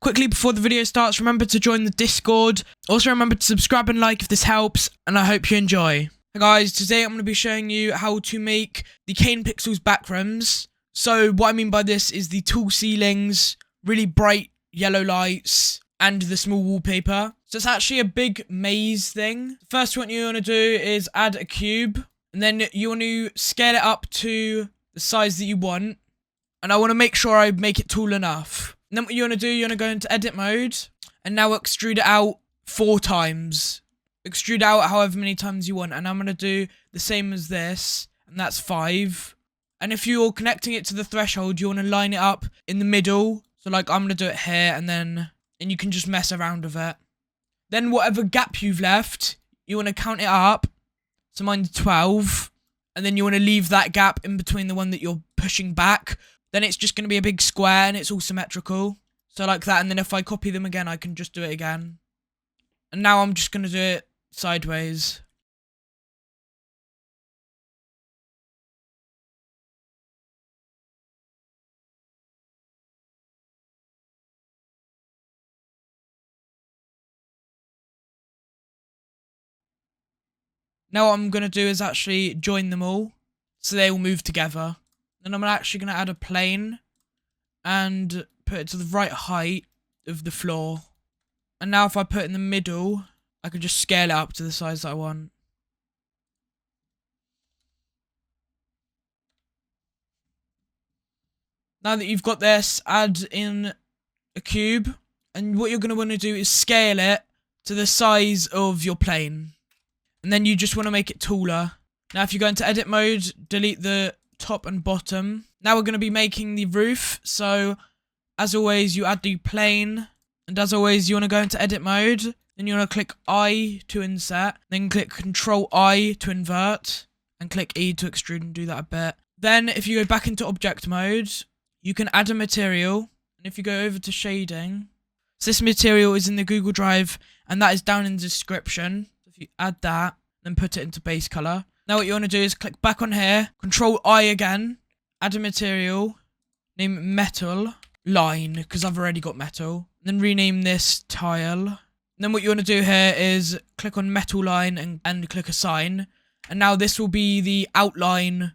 Quickly before the video starts, remember to join the Discord. Also remember to subscribe and like if this helps, and I hope you enjoy. Hey guys, today I'm going to be showing you how to make the Kane Pixels backrooms. So what I mean by this is the tall ceilings, really bright yellow lights, and the small wallpaper. So it's actually a big maze thing. First what you want to do is add a cube, and then you want to scale it up to the size that you want. And I want to make sure I make it tall enough. And then what you want to do, you want to go into edit mode, and now extrude it out 4 times. Extrude out however many times you want, and I'm going to do the same as this, and that's 5. And if you're connecting it to the threshold, you want to line it up in the middle. So like I'm going to do it here, and you can just mess around with it. Then whatever gap you've left, you want to count it up. So mine's 12. And then you want to leave that gap in between the one that you're pushing back. Then it's just going to be a big square, and it's all symmetrical. So like that, and then if I copy them again, I can just do it again. And now I'm just going to do it sideways. Now what I'm going to do is actually join them all, so they all move together. Then I'm actually going to add a plane, and put it to the right height of the floor. And now if I put it in the middle, I can just scale it up to the size that I want. Now that you've got this, add in a cube. And what you're going to want to do is scale it to the size of your plane. And then you just want to make it taller. Now if you go into edit mode, delete the top and bottom. Now we're going to be making the roof. So as always, you add the plane. And as always, you want to go into edit mode. Then you want to click I to inset. Then click Control I to invert. And click E to extrude and do that a bit. Then if you go back into object mode, you can add a material. And if you go over to shading, so this material is in the Google Drive, and that is down in the description. So if you add that, then put it into base color. Now what you want to do is click back on here, Control I again, add a material, name it metal line, because I've already got metal. Then rename this tile. And then what you want to do here is click on metal line and click assign. And now this will be the outline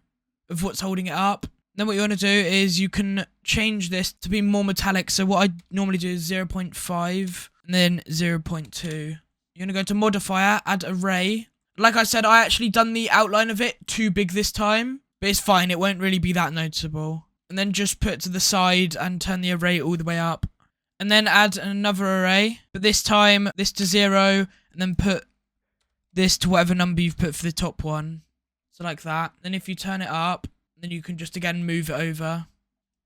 of what's holding it up. Then what you want to do is you can change this to be more metallic. So what I normally do is 0.5 and then 0.2. You're going to go to modifier, add array. Like I said, I actually done the outline of it too big this time, but it's fine. It won't really be that noticeable. And then just put it to the side and turn the array all the way up. And then add another array, but this time this to 0, and then put this to whatever number you've put for the top one. So like that. Then if you turn it up, then you can just again move it over.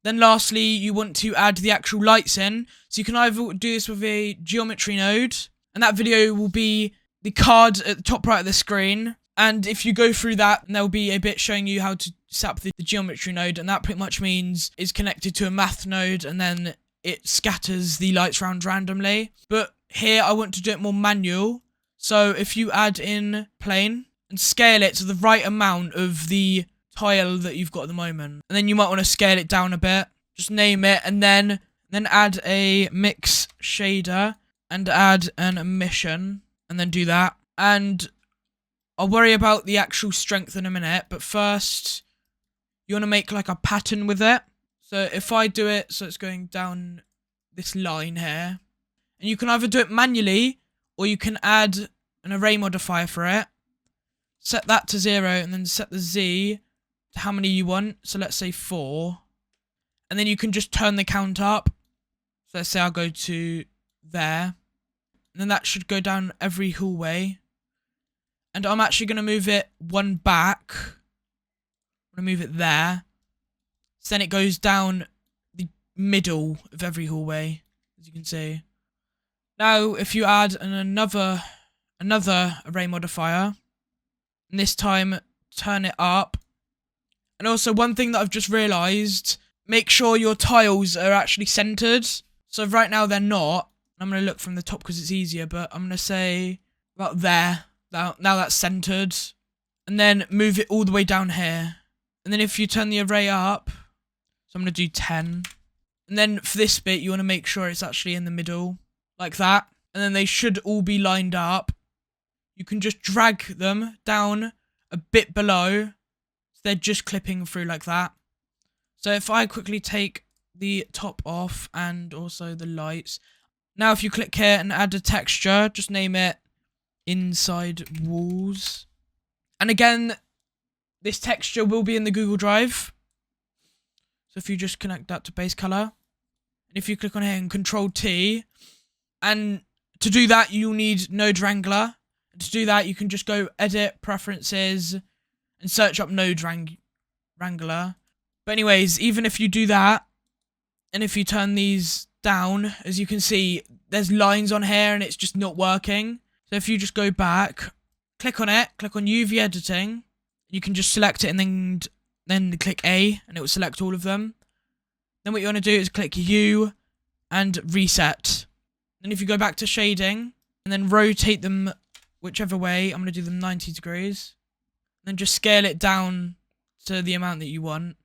Then lastly, you want to add the actual lights in. So you can either do this with a geometry node, and that video will be the card at the top right of the screen. And if you go through that, there'll be a bit showing you how to set up the geometry node, and that pretty much means it's connected to a math node, and then it scatters the lights around randomly. But here I want to do it more manual. So if you add in plane and scale it to the right amount of the tile that you've got at the moment, and then you might want to scale it down a bit, just name it, and then add a mix shader and add an emission, and then do that. And I'll worry about the actual strength in a minute, but first you want to make like a pattern with it. So if I do it so it's going down this line here, and you can either do it manually or you can add an array modifier for it, set that to 0, and then set the Z to how many you want. So let's say 4, and then you can just turn the count up. So let's say I'll go to there, and then that should go down every hallway. And I'm actually going to move it one back. I'm going to move it there. So then it goes down the middle of every hallway, as you can see. Now, if you add another array modifier, and this time turn it up. And also, one thing that I've just realised, make sure your tiles are actually centered. So right now they're not. I'm going to look from the top because it's easier, but I'm going to say about there. Now that's centered. And then move it all the way down here. And then if you turn the array up, so I'm going to do 10. And And then for this bit, you want to make sure it's actually in the middle, like that. And then they should all be lined up. You can just drag them down a bit below. So they're just clipping through like that. So if I quickly take the top off and also the lights. Now if you click here and add a texture, just name it Inside Walls. And again, this texture will be in the Google Drive. So if you just connect that to base color. And if you click on here and Control T. And to do that, you'll need Node Wrangler. And to do that, you can just go Edit, Preferences, and search up Node Wrangler. But anyways, even if you do that, and if you turn these down, as you can see, there's lines on here and it's just not working. So if you just go back, click on it, click on UV editing, you can just select it and then click A and it will select all of them. Then what you want to do is click U and reset. Then if you go back to shading and then rotate them whichever way, I'm going to do them 90 degrees. Then just scale it down to the amount that you want.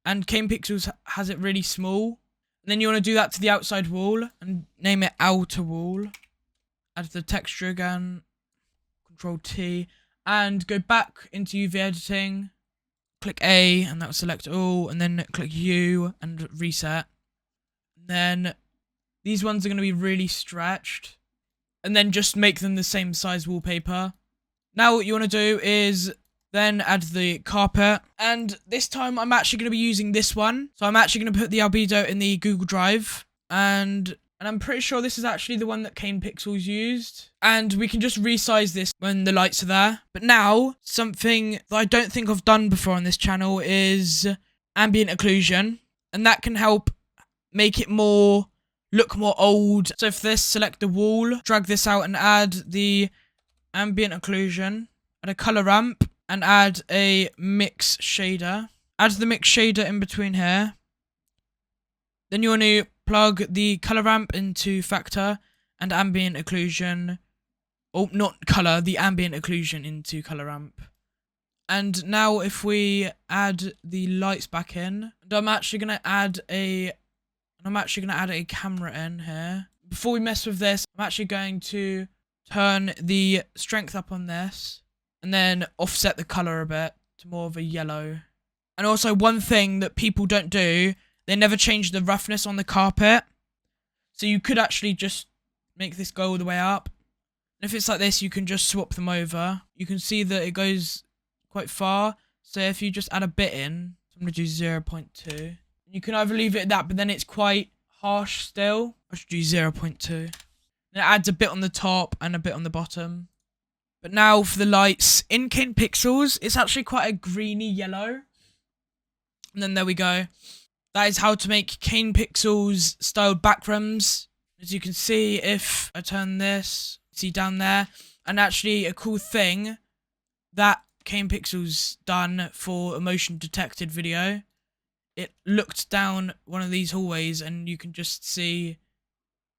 And Kane Pixels has it really small. And then you want to do that to the outside wall and name it Outer Wall. Add the texture again. Control T. And go back into UV editing. Click A and that will select all. And then click U and reset. And then these ones are going to be really stretched. And then just make them the same size wallpaper. Now what you want to do is then add the carpet. And this time I'm actually going to be using this one. So I'm actually going to put the albedo in the Google Drive. And I'm pretty sure this is actually the one that Kane Pixels used. And we can just resize this when the lights are there. But now, something that I don't think I've done before on this channel is Ambient Occlusion. And that can help make it look more old. So for this, select the wall, drag this out and add the Ambient Occlusion. Add a color ramp. And add a mix shader. Add the mix shader in between here. Then you want to plug the color ramp into factor and ambient occlusion. Oh, not color, the ambient occlusion into color ramp. And now if we add the lights back in, and I'm actually gonna add a camera in here. Before we mess with this, I'm actually going to turn the strength up on this. And then offset the colour a bit to more of a yellow. And also one thing that people don't do, they never change the roughness on the carpet. So you could actually just make this go all the way up. And if it's like this, you can just swap them over. You can see that it goes quite far. So if you just add a bit in, so I'm going to do 0.2. You can either leave it at that, but then it's quite harsh still. I should do 0.2. Then it adds a bit on the top and a bit on the bottom. But now for the lights, in Kane Pixels, it's actually quite a greeny yellow. And then there we go. That is how to make Kane Pixels styled backrooms. As you can see, if I turn this, see down there. And actually a cool thing that Kane Pixels done for a motion detected video. It looked down one of these hallways and you can just see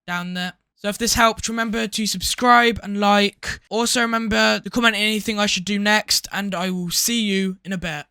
down there. So if this helped, remember to subscribe and like. Also remember to comment anything I should do next, and I will see you in a bit.